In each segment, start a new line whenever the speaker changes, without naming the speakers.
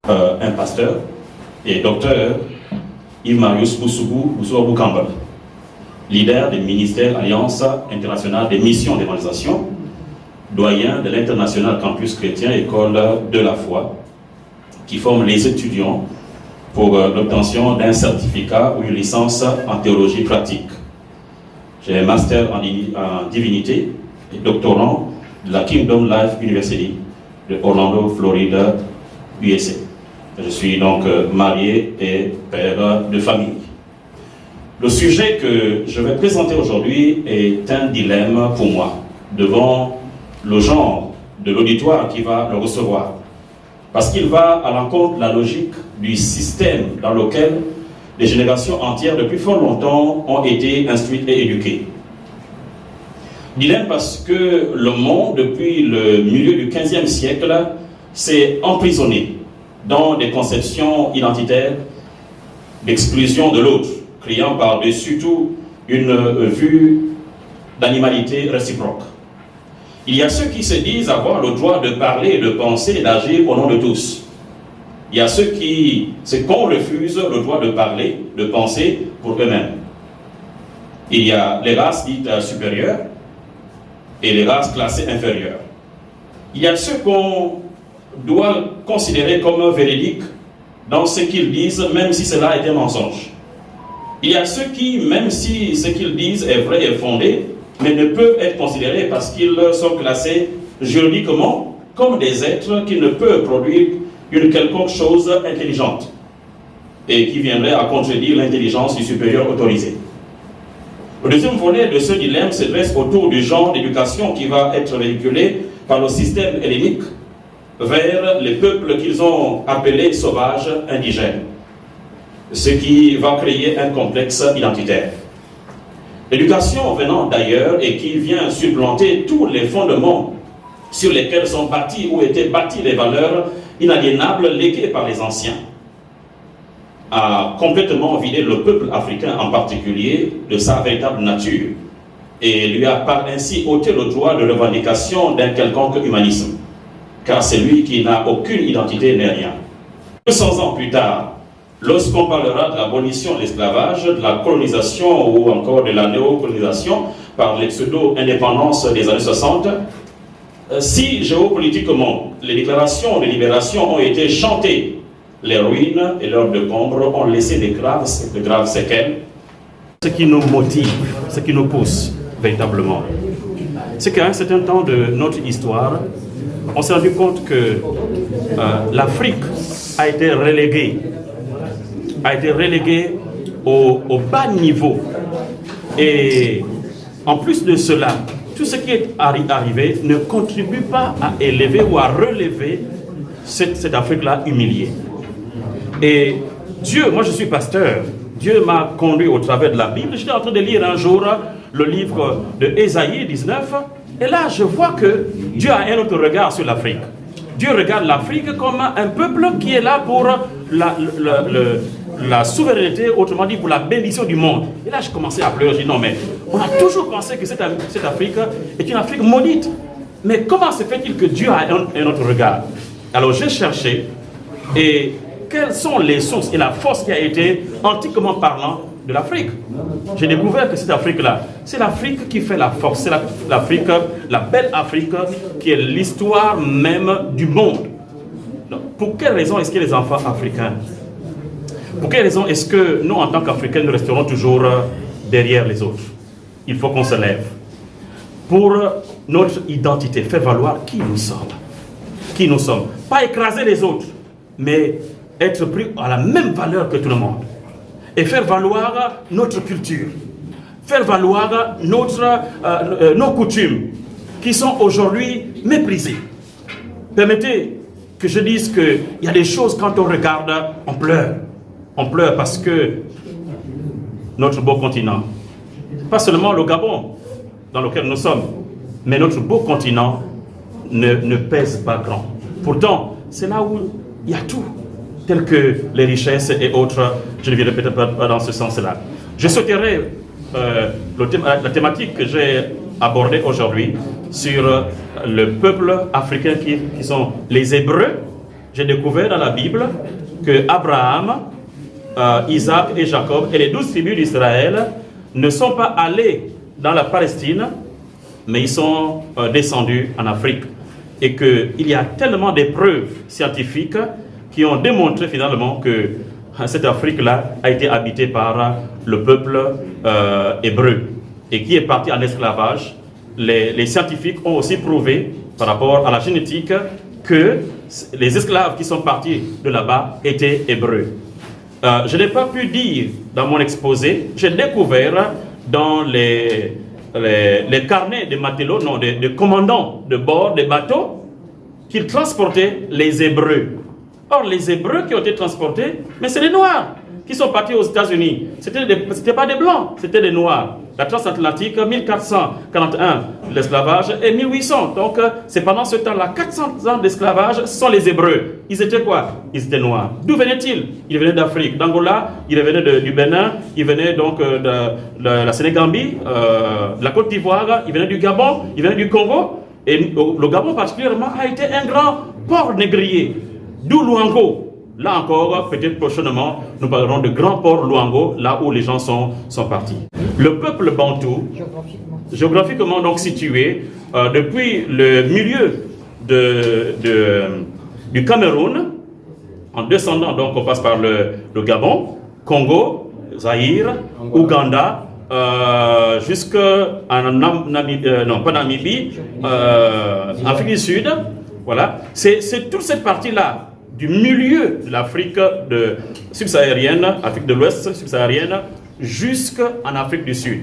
un pasteur et docteur Yves-Marius Boussouabou-Kambal, leader du ministère Alliance internationale des missions d'évangélisation, doyen de l'International Campus Chrétien École de la foi, qui forme les étudiants pour l'obtention d'un certificat ou une licence en théologie pratique. J'ai un master en divinité et doctorant de la Kingdom Life University de Orlando, Floride, USA. Je suis donc marié et père de famille. Le sujet que je vais présenter aujourd'hui est un dilemme pour moi, devant le genre de l'auditoire qui va le recevoir, parce qu'il va à l'encontre de la logique du système dans lequel les générations entières depuis fort longtemps ont été instruites et éduquées. Dilemme parce que le monde, depuis le milieu du XVe siècle, s'est emprisonné dans des conceptions identitaires d'exclusion de l'autre, créant par-dessus tout une vue d'animalité réciproque. Il y a ceux qui se disent avoir le droit de parler, de penser et d'agir au nom de tous. Il y a ceux qu'on refuse le droit de parler, de penser pour eux-mêmes. Il y a les races dites supérieures et les races classées inférieures. Il y a ceux qu'on doit considérer comme véridiques dans ce qu'ils disent, même si cela est un mensonge. Il y a ceux qui, même si ce qu'ils disent est vrai et fondé, mais ne peuvent être considérés parce qu'ils sont classés juridiquement comme des êtres qui ne peuvent produire une quelconque chose intelligente et qui viendrait à contredire l'intelligence du supérieur autorisé. Le deuxième volet de ce dilemme se dresse autour du genre d'éducation qui va être véhiculé par le système hellénique vers les peuples qu'ils ont appelés sauvages indigènes, ce qui va créer un complexe identitaire. L'éducation venant d'ailleurs et qui vient supplanter tous les fondements sur lesquels sont bâtis ou étaient bâties les valeurs inaliénables léguées par les anciens, a complètement vidé le peuple africain en particulier de sa véritable nature et lui a par ainsi ôté le droit de revendication d'un quelconque humanisme, car c'est lui qui n'a aucune identité ni rien. 200 ans plus tard, lorsqu'on parlera de l'abolition de l'esclavage, de la colonisation ou encore de la néocolonisation par les pseudo-indépendances des années 60, si géopolitiquement les déclarations de libération ont été chantées, les ruines et leurs décombres ont laissé de graves séquelles. Ce qui nous motive, ce qui nous pousse véritablement, c'est qu'à un certain temps de notre histoire, on s'est rendu compte que l'Afrique a été reléguée au bas niveau. Et en plus de cela, tout ce qui est arrivé ne contribue pas à élever ou à relever cette Afrique-là humiliée. Et Dieu, moi je suis pasteur, Dieu m'a conduit au travers de la Bible. J'étais en train de lire un jour le livre de Ésaïe 19, et là je vois que Dieu a un autre regard sur l'Afrique. Dieu regarde l'Afrique comme un peuple qui est là pour la souveraineté, autrement dit pour la bénédiction du monde. Et là je commençais à pleurer, je dis non mais on a toujours pensé que cette Afrique est une Afrique maudite. Mais comment se fait-il que Dieu a un autre regard? Alors j'ai cherché, et quelles sont les sources et la force qui a été antiquement parlant de l'Afrique? J'ai découvert que cette Afrique-là, c'est l'Afrique qui fait la force, c'est l'Afrique, la belle Afrique, qui est l'histoire même du monde. Donc, pour quelle raison est-ce que les enfants africains, pour quelle raison est-ce que nous, en tant qu'Africains, nous resterons toujours derrière les autres? Il faut qu'on se lève pour notre identité, faire valoir qui nous sommes. Qui nous sommes. Pas écraser les autres, mais être pris à la même valeur que tout le monde. Et faire valoir notre culture. Faire valoir nos coutumes qui sont aujourd'hui méprisées. Permettez que je dise qu'il y a des choses, quand on regarde, on pleure. On pleure parce que notre beau continent, pas seulement le Gabon dans lequel nous sommes, mais notre beau continent ne pèse pas grand. Pourtant, c'est là où il y a tout, telles que les richesses et autres. Je ne viendrai peut-être pas dans ce sens-là. Je souhaiterais la thématique que j'ai abordée aujourd'hui sur le peuple africain qui sont les Hébreux. j'ai découvert dans la Bible que Abraham, Isaac et Jacob et les 12 tribus d'Israël ne sont pas allés dans la Palestine, mais ils sont descendus en Afrique. Et qu'il y a tellement de preuves scientifiques qui ont démontré finalement que cette Afrique-là a été habitée par le peuple hébreu et qui est parti en esclavage. Les scientifiques ont aussi prouvé par rapport à la génétique que les esclaves qui sont partis de là-bas étaient hébreux. Je n'ai pas pu dire dans mon exposé, j'ai découvert dans les carnets de matelots, non, des commandants de bord des bateaux, qu'ils transportaient les Hébreux. Or, les Hébreux qui ont été transportés, mais c'est les Noirs qui sont partis aux États-Unis. C'était pas des Blancs, c'était des Noirs. La transatlantique, 1441, l'esclavage, et 1800. Donc, c'est pendant ce temps-là, 400 ans d'esclavage, ce sont les Hébreux. Ils étaient quoi? Ils étaient noirs. D'où venaient-ils? Ils venaient d'Afrique, d'Angola, ils venaient du Bénin, ils venaient donc de la Sénégambie, de la Côte d'Ivoire, ils venaient du Gabon, ils venaient du Congo. Et le Gabon particulièrement a été un grand port négrier. D'où Luango. Là encore, peut-être prochainement, nous parlerons de grands ports Luango, là où les gens sont partis. Le peuple bantou, géographiquement donc situé depuis le milieu du Cameroun, en descendant, donc on passe par le Gabon, Congo, Zaïre, Ouganda, jusqu'en Namibie, non pas Namibie, Afrique du Sud, voilà. C'est toute cette partie-là du milieu de l'Afrique subsaharienne, Afrique de l'Ouest subsaharienne, jusqu'en Afrique du Sud.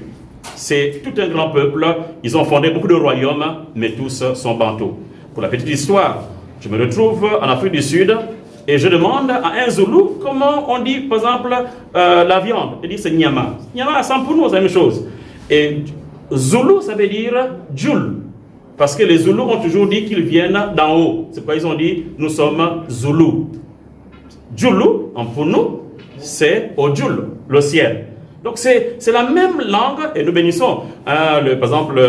C'est tout un grand peuple, ils ont fondé beaucoup de royaumes, mais tous sont bantous. Pour la petite histoire, je me retrouve en Afrique du Sud et je demande à un Zoulou comment on dit, par exemple, la viande. Il dit c'est Nyama. Nyama, c'est pour nous, c'est la même chose. Et Zoulou, ça veut dire Djoul. Parce que les Zoulous ont toujours dit qu'ils viennent d'en haut. C'est pourquoi ils ont dit nous sommes Zoulous. Djoulou, pour nous, c'est Odjoul, le ciel. Donc c'est la même langue et nous bénissons. Par exemple,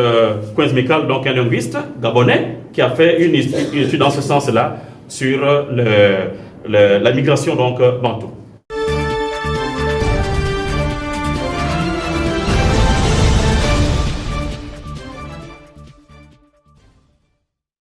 Quenz Mikal, donc un linguiste gabonais, qui a fait une étude dans ce sens-là sur la migration donc bantou.